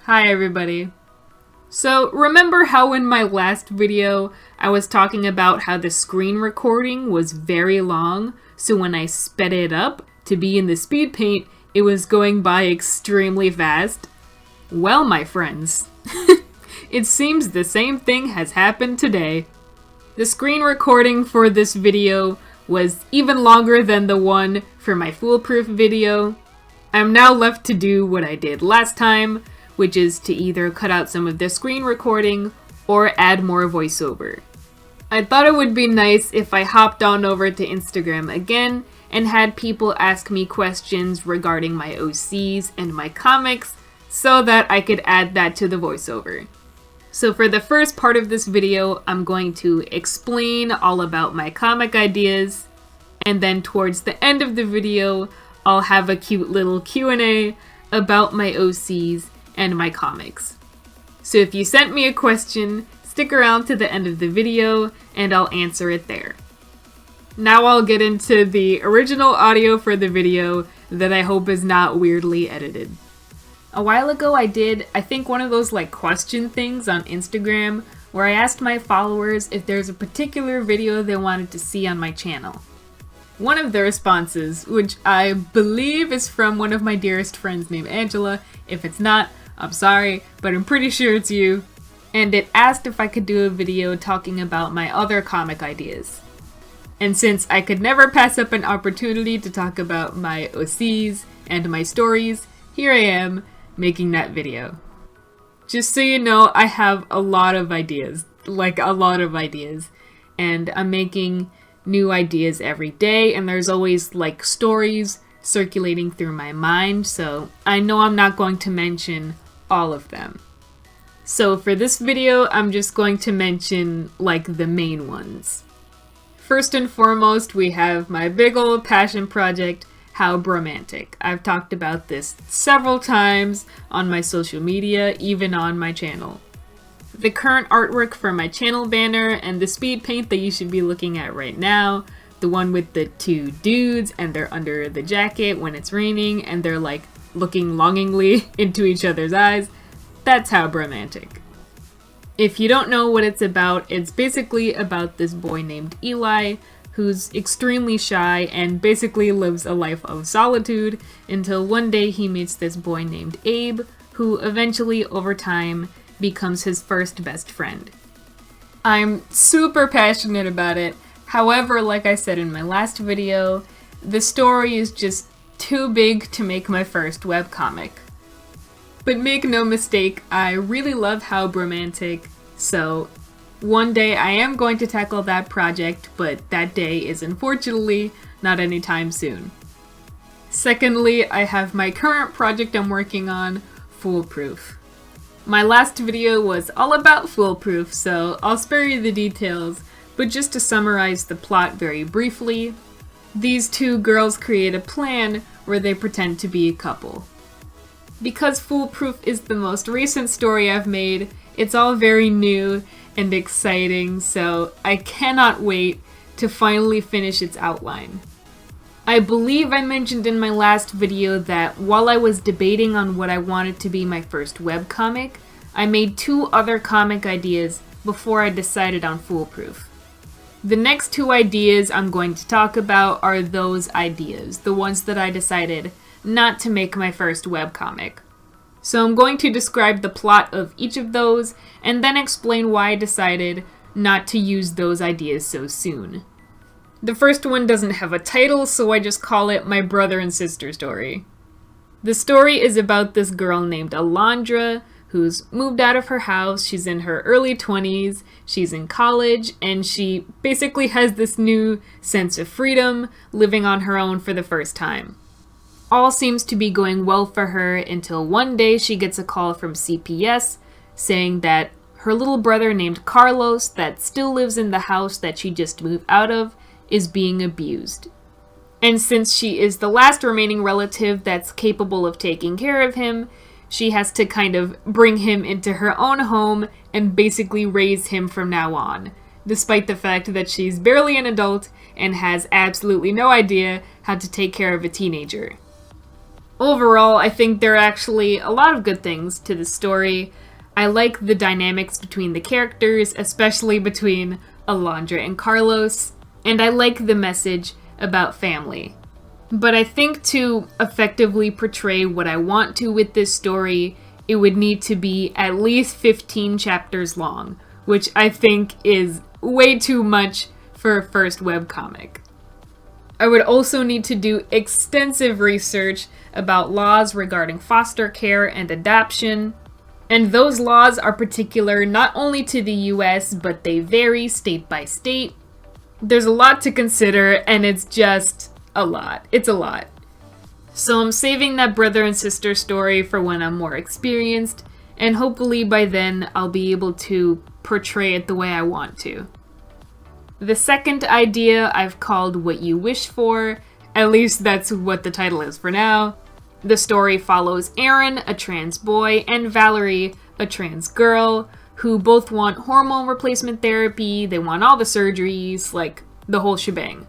Hi everybody. So remember how in my last video I was talking about how the screen recording was very long, so when I sped it up to be in the speed paint, it was going by extremely fast? Well, my friends, it seems the same thing has happened today. The screen recording for this video was even longer than the one for my Foolproof video. I'm now left to do what I did last time, which is to either cut out some of the screen recording or add more voiceover. I thought it would be nice if I hopped on over to Instagram again and had people ask me questions regarding my OCs and my comics so that I could add that to the voiceover. So for the first part of this video, I'm going to explain all about my comic ideas, and then towards the end of the video, I'll have a cute little Q&A about my OCs and my comics. So if you sent me a question, stick around to the end of the video and I'll answer it there. Now I'll get into the original audio for the video that I hope is not weirdly edited. A while ago I did, I think, one of those question things on Instagram where I asked my followers if there's a particular video they wanted to see on my channel. One of the responses, which I believe is from one of my dearest friends named Angela, if it's not, I'm sorry, but I'm pretty sure it's you, and it asked if I could do a video talking about my other comic ideas. And since I could never pass up an opportunity to talk about my OCs and my stories, here I am, making that video. Just so you know, I have a lot of ideas, and I'm making new ideas every day, and there's always stories circulating through my mind, so I know I'm not going to mention all of them. So for this video, I'm just going to mention the main ones. First and foremost, we have my big old passion project, How Bromantic. I've talked about this several times on my social media, even on my channel. The current artwork for my channel banner and the speed paint that you should be looking at right now, the one with the two dudes and they're under the jacket when it's raining and they're looking longingly into each other's eyes, that's How Bromantic. If you don't know what it's basically about this boy named Eli who's extremely shy and basically lives a life of solitude until one day he meets this boy named Abe, who eventually over time becomes his first best friend. I'm super passionate about it. However, like I said in my last video, the story is just too big to make my first webcomic. But make no mistake, I really love How Bromantic, so one day I am going to tackle that project, but that day is unfortunately not anytime soon. Secondly, I have my current project I'm working on, Foolproof. My last video was all about Foolproof, so I'll spare you the details, but just to summarize the plot very briefly, these two girls create a plan where they pretend to be a couple. Because Foolproof is the most recent story I've made, it's all very new and exciting, so I cannot wait to finally finish its outline. I believe I mentioned in my last video that while I was debating on what I wanted to be my first webcomic, I made two other comic ideas before I decided on Foolproof. The next two ideas I'm going to talk about are those ideas, the ones that I decided not to make my first webcomic. So I'm going to describe the plot of each of those and then explain why I decided not to use those ideas so soon. The first one doesn't have a title, so I just call it My Brother and Sister Story. The story is about this girl named Alondra who's moved out of her house. She's in her early 20s, she's in college, and she basically has this new sense of freedom, living on her own for the first time. All seems to be going well for her until one day she gets a call from CPS saying that her little brother named Carlos, that still lives in the house that she just moved out of, is being abused. And since she is the last remaining relative that's capable of taking care of him, she has to kind of bring him into her own home and basically raise him from now on, despite the fact that she's barely an adult and has absolutely no idea how to take care of a teenager. Overall, I think there are actually a lot of good things to the story. I like the dynamics between the characters, especially between Alondra and Carlos, and I like the message about family. But I think to effectively portray what I want to with this story, it would need to be at least 15 chapters long, which I think is way too much for a first webcomic. I would also need to do extensive research about laws regarding foster care and adoption, and those laws are particular not only to the US, but they vary state by state. There's a lot to consider, and it's just a lot. It's a lot. So I'm saving that brother and sister story for when I'm more experienced, and hopefully by then I'll be able to portray it the way I want to. The second idea I've called What You Wish For, at least that's what the title is for now. The story follows Aaron, a trans boy, and Valerie, a trans girl, who both want hormone replacement therapy, they want all the surgeries, like the whole shebang.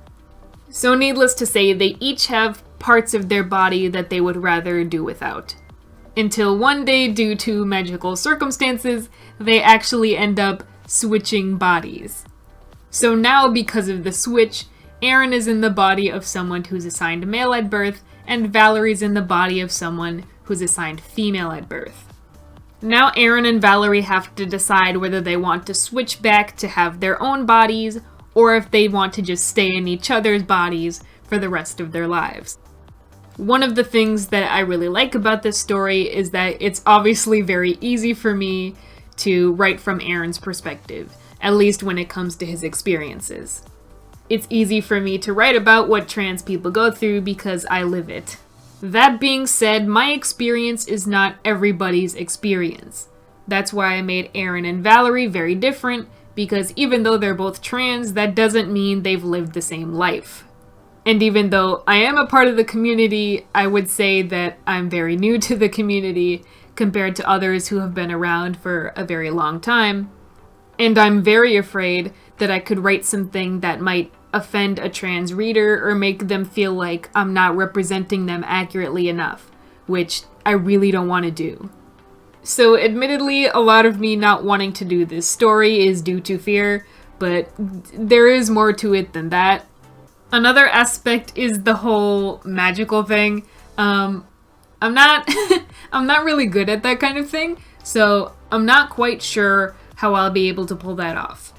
So needless to say, they each have parts of their body that they would rather do without. Until one day, due to magical circumstances, they actually end up switching bodies. So now, because of the switch, Aaron is in the body of someone who's assigned male at birth, and Valerie's in the body of someone who's assigned female at birth. Now Aaron and Valerie have to decide whether they want to switch back to have their own bodies, or if they want to just stay in each other's bodies for the rest of their lives. One of the things that I really like about this story is that it's obviously very easy for me to write from Aaron's perspective, at least when it comes to his experiences. It's easy for me to write about what trans people go through because I live it. That being said, my experience is not everybody's experience. That's why I made Aaron and Valerie very different, because even though they're both trans, that doesn't mean they've lived the same life. And even though I am a part of the community, I would say that I'm very new to the community compared to others who have been around for a very long time. And I'm very afraid that I could write something that might offend a trans reader or make them feel like I'm not representing them accurately enough, which I really don't want to do. So admittedly, a lot of me not wanting to do this story is due to fear, but there is more to it than that. Another aspect is the whole magical thing. I'm not I'm not really good at that kind of thing, so I'm not quite sure how I'll be able to pull that off.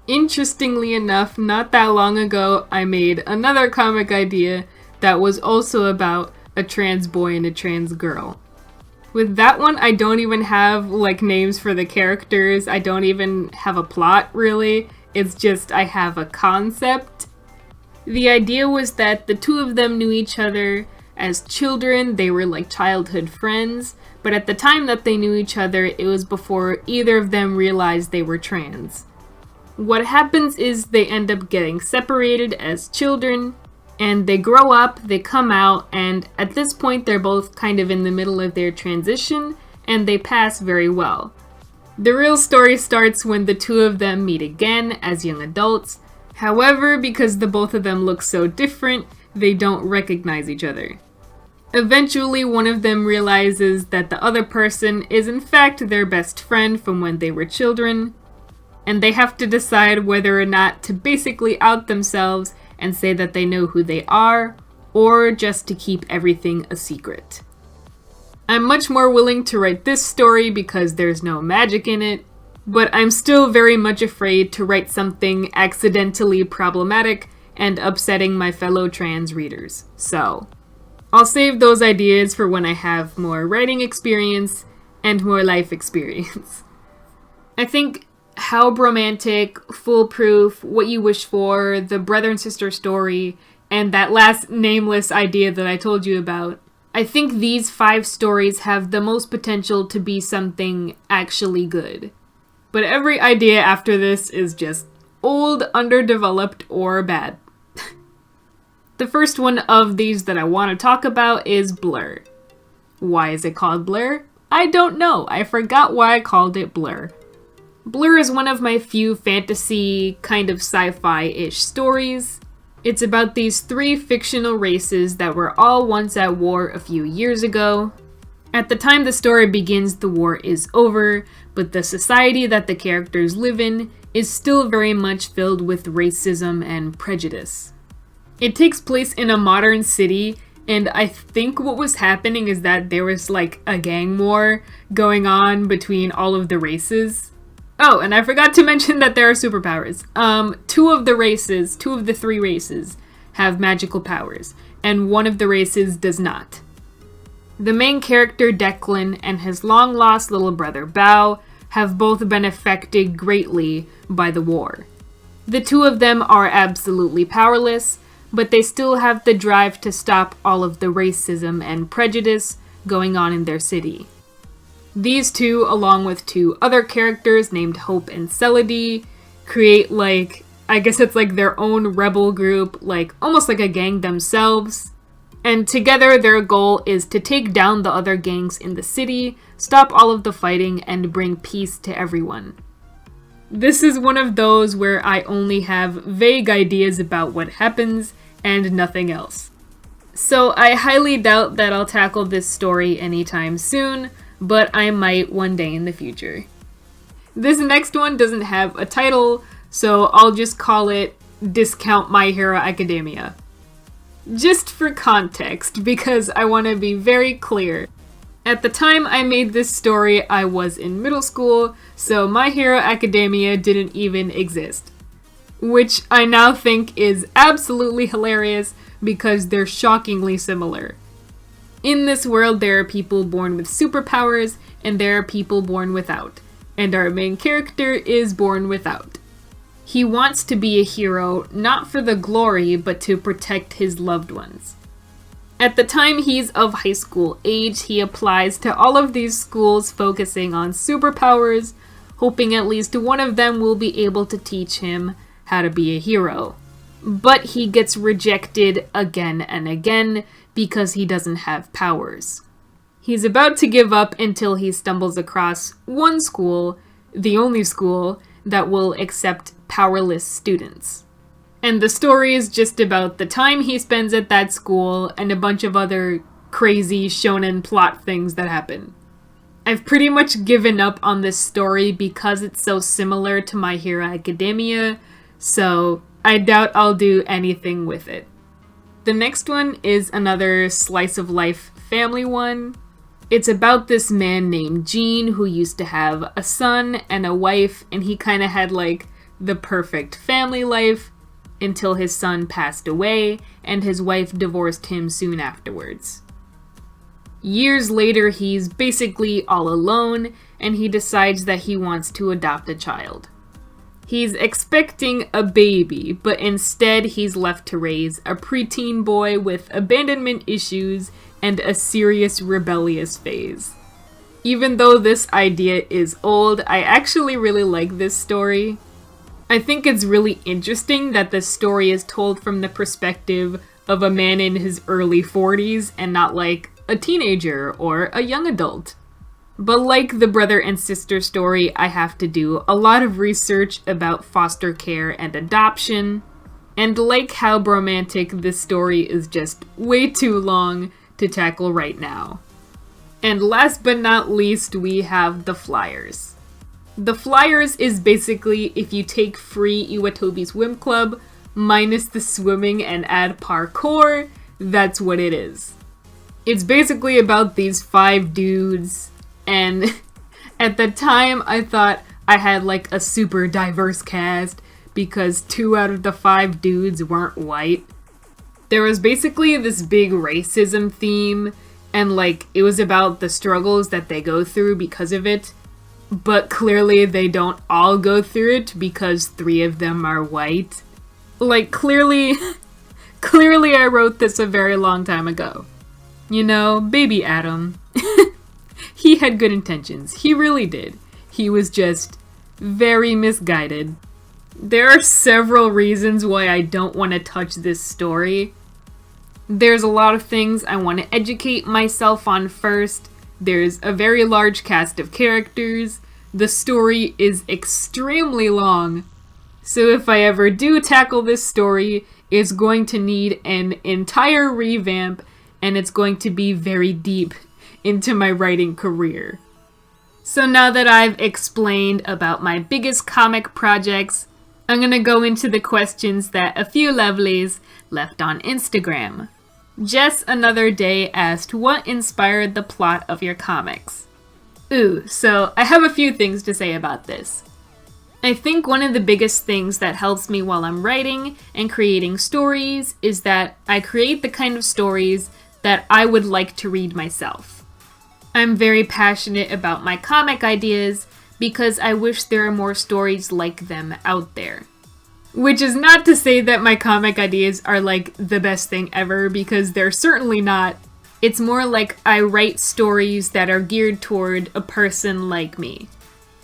Interestingly enough, not that long ago, I made another comic idea that was also about a trans boy and a trans girl. With that one, I don't even have, names for the characters. I don't even have a plot, really. It's just I have a concept. The idea was that the two of them knew each other as children. They were like childhood friends, but at the time that they knew each other, it was before either of them realized they were trans. What happens is they end up getting separated as children, and they grow up, they come out, and at this point they're both kind of in the middle of their transition, and they pass very well. The real story starts when the two of them meet again as young adults. However, because the both of them look so different, they don't recognize each other. Eventually, one of them realizes that the other person is in fact their best friend from when they were children, and they have to decide whether or not to basically out themselves and say that they know who they are, or just to keep everything a secret. I'm much more willing to write this story because there's no magic in it, but I'm still very much afraid to write something accidentally problematic and upsetting my fellow trans readers. So, I'll save those ideas for when I have more writing experience and more life experience. I think How Bromantic, Foolproof, What You Wish For, the brother and sister story, and that last nameless idea that I told you about, I think these 5 stories have the most potential to be something actually good. But every idea after this is just old, underdeveloped, or bad. The first one of these that I want to talk about is Blur. Why is it called Blur? I don't know. I forgot why I called it Blur. Blur is one of my few fantasy, kind of sci-fi-ish stories. It's about these 3 fictional races that were all once at war a few years ago. At the time the story begins, the war is over, but the society that the characters live in is still very much filled with racism and prejudice. It takes place in a modern city, and I think what was happening is that there was like a gang war going on between all of the races. Oh, and I forgot to mention that there are superpowers. 2 of the 3 races have magical powers, and 1 of the races does not. The main character, Declan, and his long-lost little brother, Bao, have both been affected greatly by the war. The 2 of them are absolutely powerless, but they still have the drive to stop all of the racism and prejudice going on in their city. These 2, along with 2 other characters named Hope and Celadee, create I guess it's like their own rebel group, almost like a gang themselves. And together their goal is to take down the other gangs in the city, stop all of the fighting, and bring peace to everyone. This is one of those where I only have vague ideas about what happens and nothing else. So I highly doubt that I'll tackle this story anytime soon, but I might one day in the future. This next one doesn't have a title, so I'll just call it Discount My Hero Academia. Just for context, because I want to be very clear. At the time I made this story, I was in middle school, so My Hero Academia didn't even exist. Which I now think is absolutely hilarious because they're shockingly similar. In this world, there are people born with superpowers, and there are people born without. And our main character is born without. He wants to be a hero, not for the glory, but to protect his loved ones. At the time he's of high school age, he applies to all of these schools focusing on superpowers, hoping at least one of them will be able to teach him how to be a hero. But he gets rejected again and again because he doesn't have powers. He's about to give up until he stumbles across one school, the only school, that will accept powerless students. And the story is just about the time he spends at that school and a bunch of other crazy shonen plot things that happen. I've pretty much given up on this story because it's so similar to My Hero Academia, so I doubt I'll do anything with it. The next one is another slice of life family one. It's about this man named Gene who used to have a son and a wife, and he kind of had the perfect family life until his son passed away and his wife divorced him soon afterwards. Years later, he's basically all alone, and he decides that he wants to adopt a child. He's expecting a baby, but instead he's left to raise a preteen boy with abandonment issues and a serious rebellious phase. Even though this idea is old, I actually really like this story. I think it's really interesting that the story is told from the perspective of a man in his early 40s and not a teenager or a young adult. But like the brother and sister story, I have to do a lot of research about foster care and adoption. And like how bromantic, this story is just way too long to tackle right now. And last but not least, we have The Flyers. The Flyers is basically if you take free Iwatobi Swim Club, minus the swimming and add parkour, that's what it is. It's basically about these 5 dudes, and at the time I thought I had a super diverse cast because 2 out of the 5 dudes weren't white. There was basically this big racism theme, and it was about the struggles that they go through because of it. But clearly they don't all go through it because 3 of them are white. Clearly I wrote this a very long time ago. You know, baby Adam. He had good intentions. He really did. He was just very misguided. There are several reasons why I don't want to touch this story. There's a lot of things I want to educate myself on first. There's a very large cast of characters. The story is extremely long. So if I ever do tackle this story, is going to need an entire revamp, and it's going to be very deep into my writing career. So now that I've explained about my biggest comic projects, I'm gonna go into the questions that a few lovelies left on Instagram. Jess Another Day asked, what inspired the plot of your comics? Ooh, so I have a few things to say about this. I think one of the biggest things that helps me while I'm writing and creating stories is that I create the kind of stories that I would like to read myself. I'm very passionate about my comic ideas because I wish there are more stories like them out there. Which is not to say that my comic ideas are like the best thing ever, because they're certainly not. It's more like I write stories that are geared toward a person like me.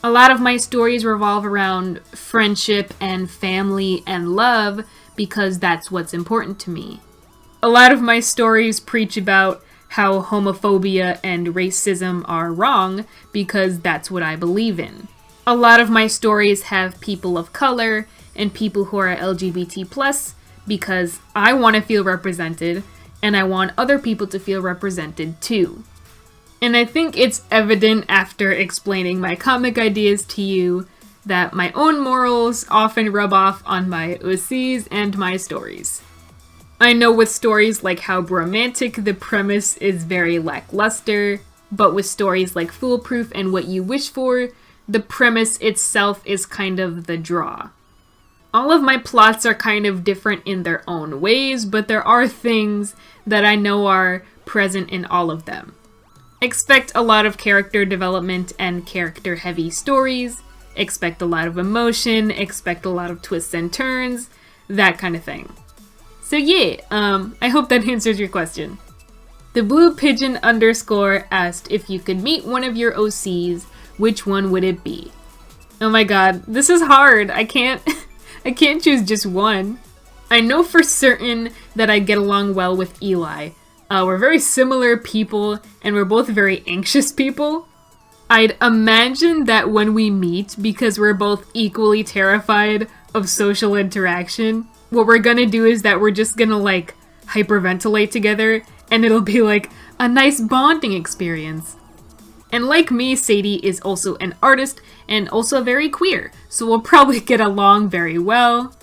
A lot of my stories revolve around friendship and family and love because that's what's important to me. A lot of my stories preach about how homophobia and racism are wrong because that's what I believe in. A lot of my stories have people of color and people who are LGBT+ because I want to feel represented and I want other people to feel represented too. And I think it's evident after explaining my comic ideas to you that my own morals often rub off on my OCs and my stories. I know with stories like How Romantic, the premise is very lackluster, but with stories like Foolproof and What You Wish For, the premise itself is kind of the draw. All of my plots are kind of different in their own ways, but there are things that I know are present in all of them. Expect a lot of character development and character-heavy stories, expect a lot of emotion, expect a lot of twists and turns, that kind of thing. So yeah, I hope that answers your question. The Blue Pigeon _ asked if you could meet one of your OCs, which one would it be? Oh my god, this is hard. I can't choose just one. I know for certain that I get along well with Eli. We're very similar people, and we're both very anxious people. I'd imagine that when we meet, because we're both equally terrified of social interaction, what we're gonna do is that we're just gonna like hyperventilate together, and it'll be like a nice bonding experience. And like me, Sadie is also an artist and also very queer, so we'll probably get along very well.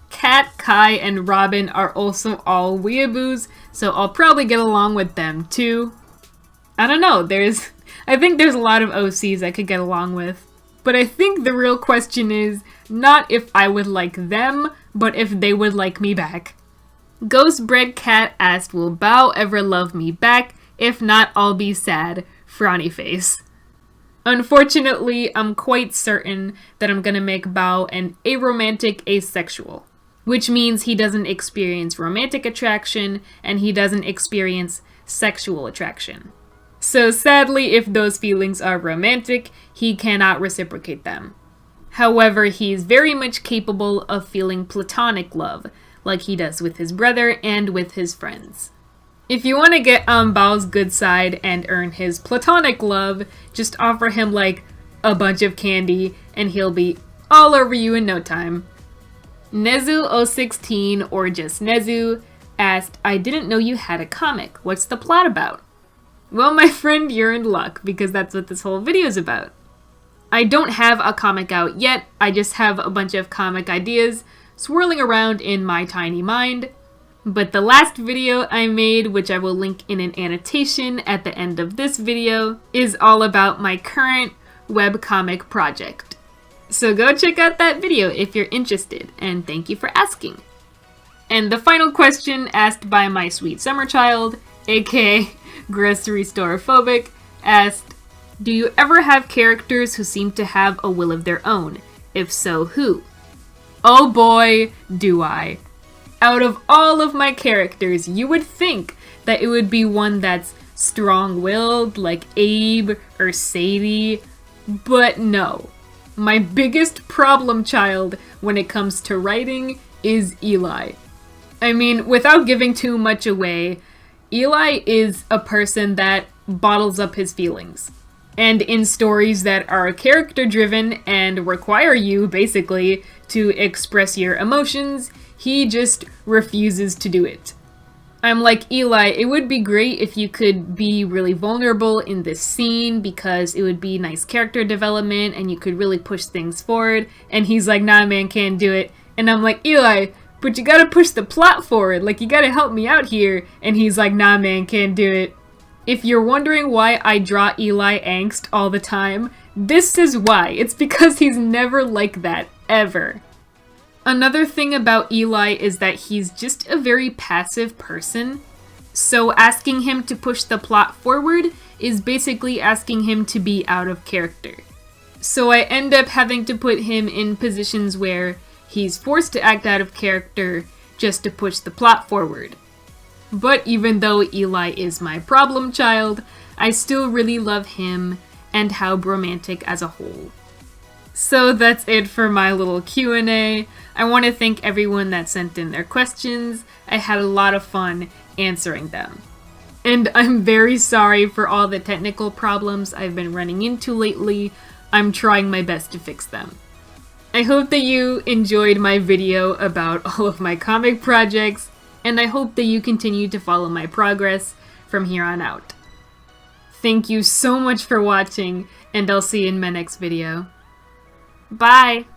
Kat, Kai, and Robin are also all weeaboos, so I'll probably get along with them too. I don't know, I think there's a lot of OCs I could get along with. But I think the real question is not if I would like them, but if they would like me back. Ghostbread Cat asked, will Bao ever love me back? If not, I'll be sad. Frowny face. Unfortunately, I'm quite certain that I'm gonna make Bao an aromantic asexual, which means he doesn't experience romantic attraction and he doesn't experience sexual attraction. So sadly, if those feelings are romantic, he cannot reciprocate them. However, he's very much capable of feeling platonic love, like he does with his brother and with his friends. If you want to get on Bao's good side and earn his platonic love, just offer him like a bunch of candy and he'll be all over you in no time. Nezu016, or just Nezu, asked, I didn't know you had a comic. What's the plot about? Well, my friend, you're in luck, because that's what this whole video is about. I don't have a comic out yet, I just have a bunch of comic ideas swirling around in my tiny mind. But the last video I made, which I will link in an annotation at the end of this video, is all about my current webcomic project. So go check out that video if you're interested, and thank you for asking. And the final question asked by my sweet summer child, aka Grocery Store Phobic, asked, do you ever have characters who seem to have a will of their own? If so, who? Oh boy, do I. Out of all of my characters, you would think that it would be one that's strong-willed, like Abe or Sadie, but no. My biggest problem child when it comes to writing is Eli. I mean, without giving too much away, Eli is a person that bottles up his feelings. And in stories that are character-driven and require you, basically, to express your emotions, he just refuses to do it. I'm like, Eli, it would be great if you could be really vulnerable in this scene because it would be nice character development and you could really push things forward. And he's like, nah, man, can't do it. And I'm like, Eli, but you gotta push the plot forward. Like, you gotta help me out here. And he's like, nah, man, can't do it. If you're wondering why I draw Eli angst all the time, this is why. It's because he's never like that, ever. Another thing about Eli is that he's just a very passive person. So asking him to push the plot forward is basically asking him to be out of character. So I end up having to put him in positions where he's forced to act out of character just to push the plot forward. But even though Eli is my problem child, I still really love him and how bromantic as a whole. So that's it for my little Q&A. I want to thank everyone that sent in their questions. I had a lot of fun answering them. And I'm very sorry for all the technical problems I've been running into lately. I'm trying my best to fix them. I hope that you enjoyed my video about all of my comic projects, and I hope that you continue to follow my progress from here on out. Thank you so much for watching, and I'll see you in my next video. Bye!